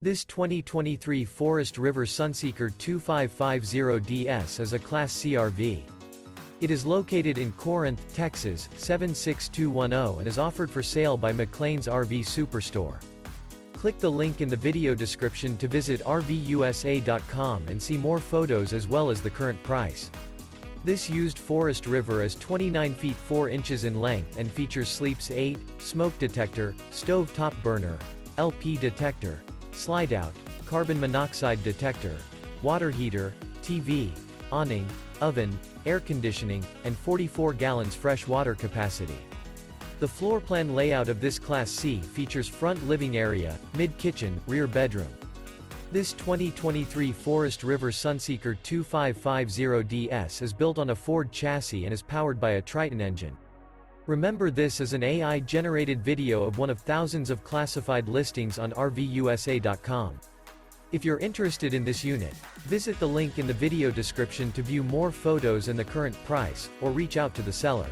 This 2023 Forest River Sunseeker 2550DS is a Class C RV. It is located in Corinth, Texas, 76210 and is offered for sale by McClain's RV Superstore. Click the link in the video description to visit RVUSA.com and see more photos as well as the current price. This used Forest River is 29 feet 4 inches in length and features sleeps 8, smoke detector, stove top burner, LP detector, Slideout, carbon monoxide detector, water heater, TV, awning, oven, air conditioning, and 44 gallons fresh water capacity. The floor plan layout of this Class C features front living area, mid-kitchen, rear bedroom. This 2023 Forest River Sunseeker 2550DS is built on a Ford chassis and is powered by a Triton engine. Remember, this is an AI-generated video of one of thousands of classified listings on RVUSA.com. If you're interested in this unit, visit the link in the video description to view more photos and the current price, or reach out to the seller.